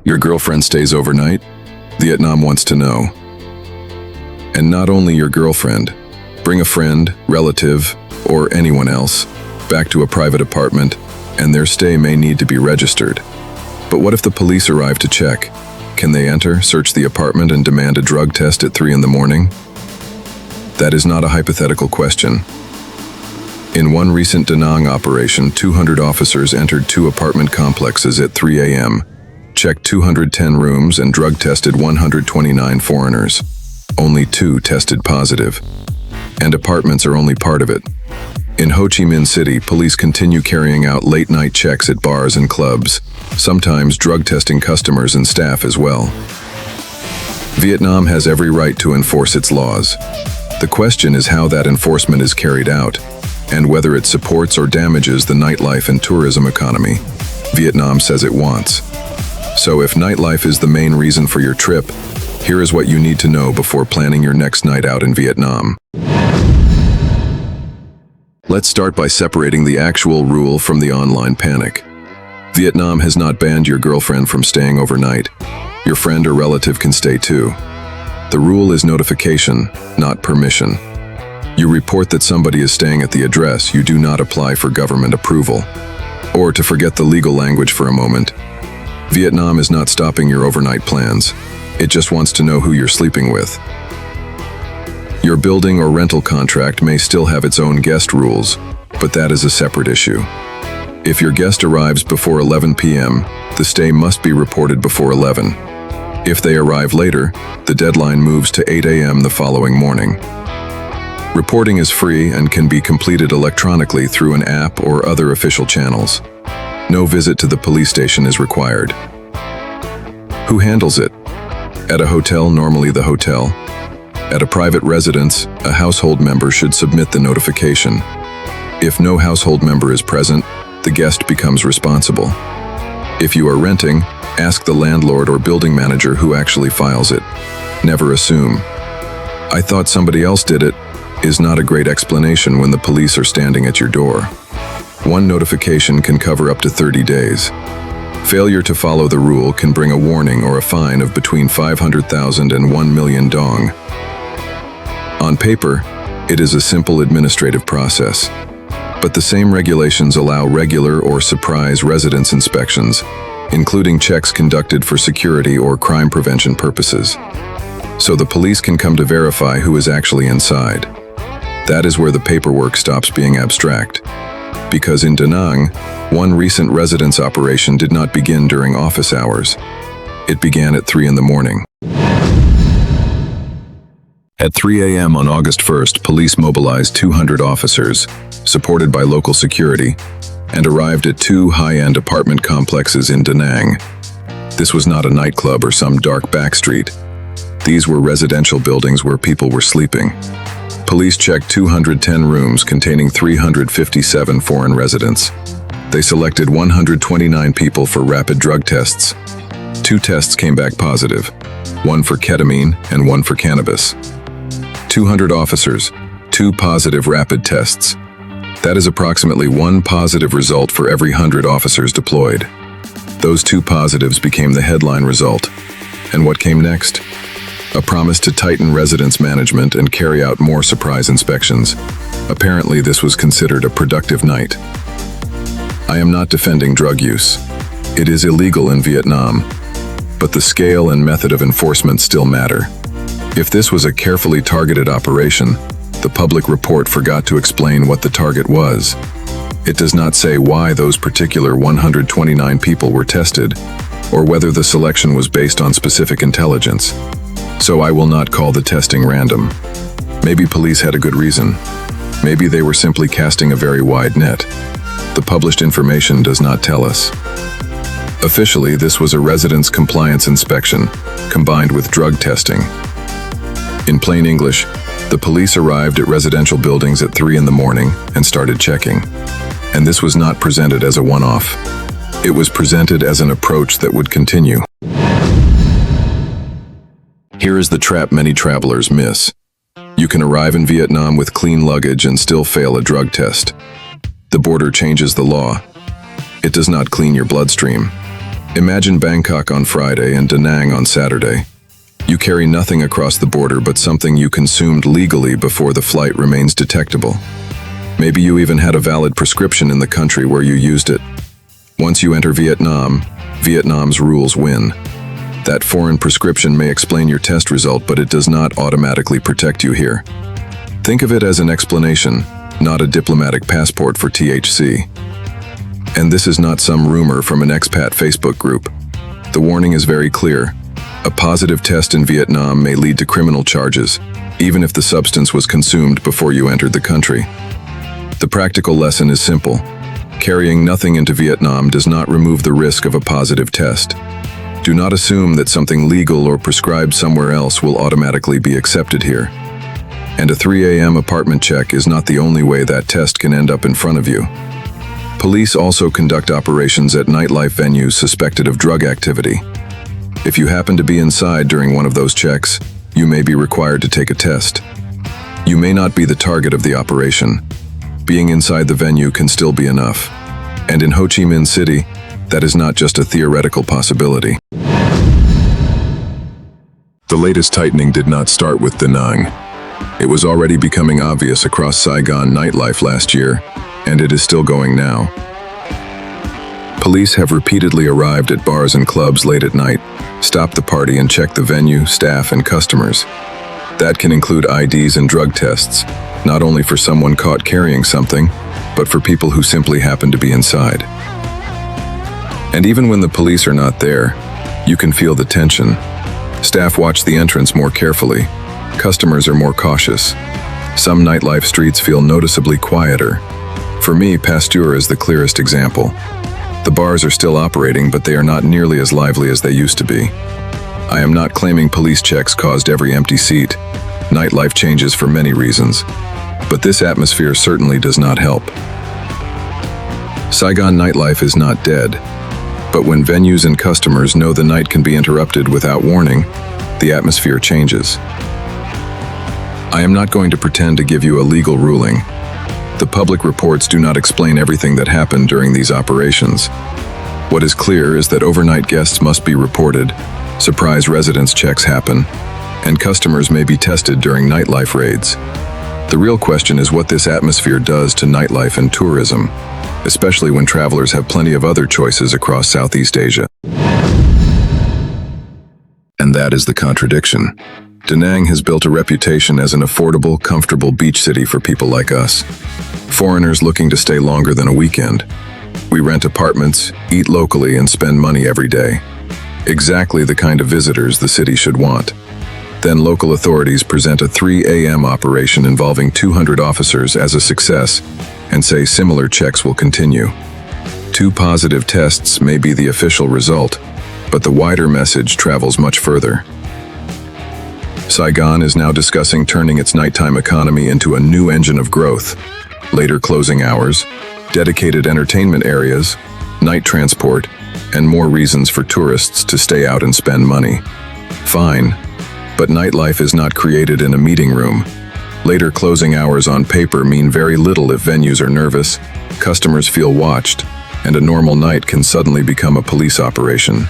Your girlfriend stays overnight? Vietnam wants to know. And not only your girlfriend. Bring a friend, relative, or anyone else back to a private apartment, and their stay may need to be registered. But what if the police arrive to check? Can they enter, search the apartment, and demand a drug test at 3 in the morning? That is not a hypothetical question. In one recent Da Nang operation, 200 officers entered 2 apartment complexes at 3 a.m., checked 210 rooms, and drug tested 129 foreigners. Only 2 tested positive. And apartments are only part of it. In Ho Chi Minh City, police continue carrying out late-night checks at bars and clubs, sometimes drug testing customers and staff as well. Vietnam has every right to enforce its laws. The question is how that enforcement is carried out, and whether it supports or damages the nightlife and tourism economy Vietnam says it wants. So if nightlife is the main reason for your trip, here is what you need to know before planning your next night out in Vietnam. Let's start by separating the actual rule from the online panic. Vietnam has not banned your girlfriend from staying overnight. Your friend or relative can stay too. The rule is notification, not permission. You report that somebody is staying at the address, you do not apply for government approval. Or to forget the legal language for a moment, Vietnam is not stopping your overnight plans. It just wants to know who you're sleeping with. Your building or rental contract may still have its own guest rules, but that is a separate issue. If your guest arrives before 11 p.m., the stay must be reported before 11. If they arrive later, the deadline moves to 8 a.m. the following morning. Reporting is free and can be completed electronically through an app or other official channels. No visit to the police station is required. Who handles it? At a hotel, normally the hotel. At a private residence, a household member should submit the notification. If no household member is present, the guest becomes responsible. If you are renting, ask the landlord or building manager who actually files it. Never assume. "I thought somebody else did it," is not a great explanation when the police are standing at your door. One notification can cover up to 30 days. Failure to follow the rule can bring a warning or a fine of between 500,000 and 1 million dong. On paper, it is a simple administrative process. But the same regulations allow regular or surprise residence inspections, including checks conducted for security or crime prevention purposes. So the police can come to verify who is actually inside. That is where the paperwork stops being abstract. Because in Da Nang, one recent residence operation did not begin during office hours. It began at 3 in the morning. At 3 a.m. on August 1st, police mobilized 200 officers, supported by local security, and arrived at 2 high-end apartment complexes in Da Nang. This was not a nightclub or some dark backstreet. These were residential buildings where people were sleeping. Police checked 210 rooms containing 357 foreign residents. They selected 129 people for rapid drug tests. 2 tests came back positive, one for ketamine and one for cannabis. 200 officers, 2 positive rapid tests. That is approximately 1 positive result for every 100 officers deployed. Those 2 positives became the headline result. And what came next? A promise to tighten residence management and carry out more surprise inspections. Apparently, this was considered a productive night. I am not defending drug use. It is illegal in Vietnam, but the scale and method of enforcement still matter. If this was a carefully targeted operation, the public report forgot to explain what the target was. It does not say why those particular 129 people were tested, or whether the selection was based on specific intelligence. So I will not call the testing random. Maybe police had a good reason. Maybe they were simply casting a very wide net. The published information does not tell us. Officially, this was a residence compliance inspection, combined with drug testing. In plain English, the police arrived at residential buildings at 3 in the morning and started checking. And this was not presented as a one-off. It was presented as an approach that would continue. Here is the trap many travelers miss. You can arrive in Vietnam with clean luggage and still fail a drug test. The border changes the law. It does not clean your bloodstream. Imagine Bangkok on Friday and Da Nang on Saturday. You carry nothing across the border but something you consumed legally before the flight remains detectable. Maybe you even had a valid prescription in the country where you used it. Once you enter Vietnam, Vietnam's rules win. That foreign prescription may explain your test result, but it does not automatically protect you here. Think of it as an explanation, not a diplomatic passport for THC. And this is not some rumor from an expat Facebook group. The warning is very clear. A positive test in Vietnam may lead to criminal charges, even if the substance was consumed before you entered the country. The practical lesson is simple. Carrying nothing into Vietnam does not remove the risk of a positive test. Do not assume that something legal or prescribed somewhere else will automatically be accepted here. And a 3 a.m. apartment check is not the only way that test can end up in front of you. Police also conduct operations at nightlife venues suspected of drug activity. If you happen to be inside during one of those checks, you may be required to take a test. You may not be the target of the operation. Being inside the venue can still be enough. And in Ho Chi Minh City, that is not just a theoretical possibility. The latest tightening did not start with Da Nang. It was already becoming obvious across Saigon nightlife last year, and it is still going now. Police have repeatedly arrived at bars and clubs late at night, stopped the party and checked the venue, staff, and customers. That can include IDs and drug tests, not only for someone caught carrying something, but for people who simply happen to be inside. And even when the police are not there, you can feel the tension. Staff watch the entrance more carefully. Customers are more cautious. Some nightlife streets feel noticeably quieter. For me, Pasteur is the clearest example. The bars are still operating, but they are not nearly as lively as they used to be. I am not claiming police checks caused every empty seat. Nightlife changes for many reasons. But this atmosphere certainly does not help. Saigon nightlife is not dead. But when venues and customers know the night can be interrupted without warning, the atmosphere changes. I am not going to pretend to give you a legal ruling. The public reports do not explain everything that happened during these operations. What is clear is that overnight guests must be reported, surprise residence checks happen, and customers may be tested during nightlife raids. The real question is what this atmosphere does to nightlife and tourism, especially when travelers have plenty of other choices across Southeast Asia. And that is the contradiction. Da Nang has built a reputation as an affordable, comfortable beach city for people like us. Foreigners looking to stay longer than a weekend. We rent apartments, eat locally, and spend money every day. Exactly the kind of visitors the city should want. Then local authorities present a 3 a.m. operation involving 200 officers as a success and say similar checks will continue. 2 positive tests may be the official result, but the wider message travels much further. Saigon is now discussing turning its nighttime economy into a new engine of growth. Later closing hours, dedicated entertainment areas, night transport, and more reasons for tourists to stay out and spend money. Fine, but nightlife is not created in a meeting room. Later closing hours on paper mean very little if venues are nervous, customers feel watched, and a normal night can suddenly become a police operation.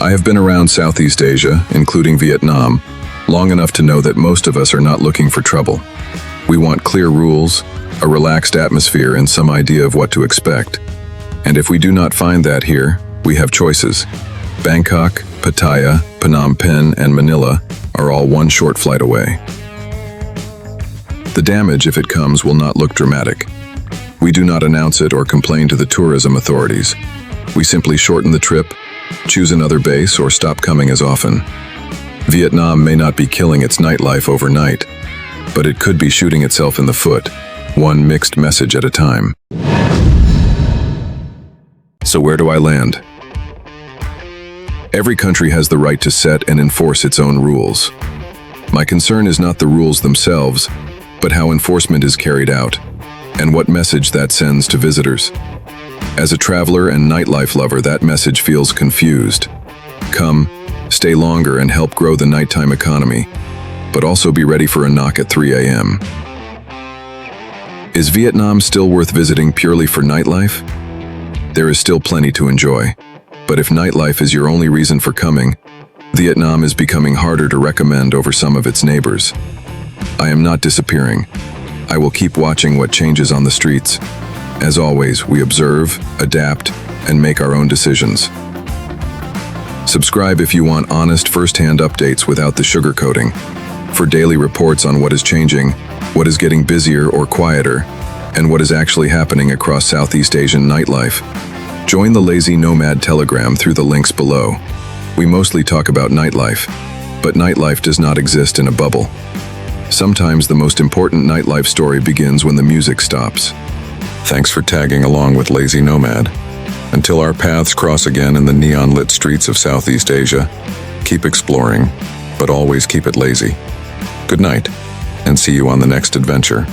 I have been around Southeast Asia, including Vietnam, long enough to know that most of us are not looking for trouble. We want clear rules, a relaxed atmosphere, and some idea of what to expect. And if we do not find that here, we have choices. Bangkok, Pattaya, Phnom Penh, and Manila are all one short flight away. The damage, if it comes, will not look dramatic. We do not announce it or complain to the tourism authorities. We simply shorten the trip, choose another base, or stop coming as often. Vietnam may not be killing its nightlife overnight, but it could be shooting itself in the foot, one mixed message at a time. So where do I land? Every country has the right to set and enforce its own rules. My concern is not the rules themselves, but how enforcement is carried out, and what message that sends to visitors. As a traveler and nightlife lover, that message feels confused. Come, stay longer and help grow the nighttime economy, but also be ready for a knock at 3 a.m. Is Vietnam still worth visiting purely for nightlife? There is still plenty to enjoy. But if nightlife is your only reason for coming, Vietnam is becoming harder to recommend over some of its neighbors. I am not disappearing. I will keep watching what changes on the streets. As always, we observe, adapt, and make our own decisions. Subscribe if you want honest first-hand updates without the sugarcoating. For daily reports on what is changing, what is getting busier or quieter, and what is actually happening across Southeast Asian nightlife, join the Lazy Nomad Telegram through the links below. We mostly talk about nightlife, but nightlife does not exist in a bubble. Sometimes the most important nightlife story begins when the music stops. Thanks for tagging along with Lazy Nomad. Until our paths cross again in the neon-lit streets of Southeast Asia, keep exploring, but always keep it lazy. Good night, and see you on the next adventure.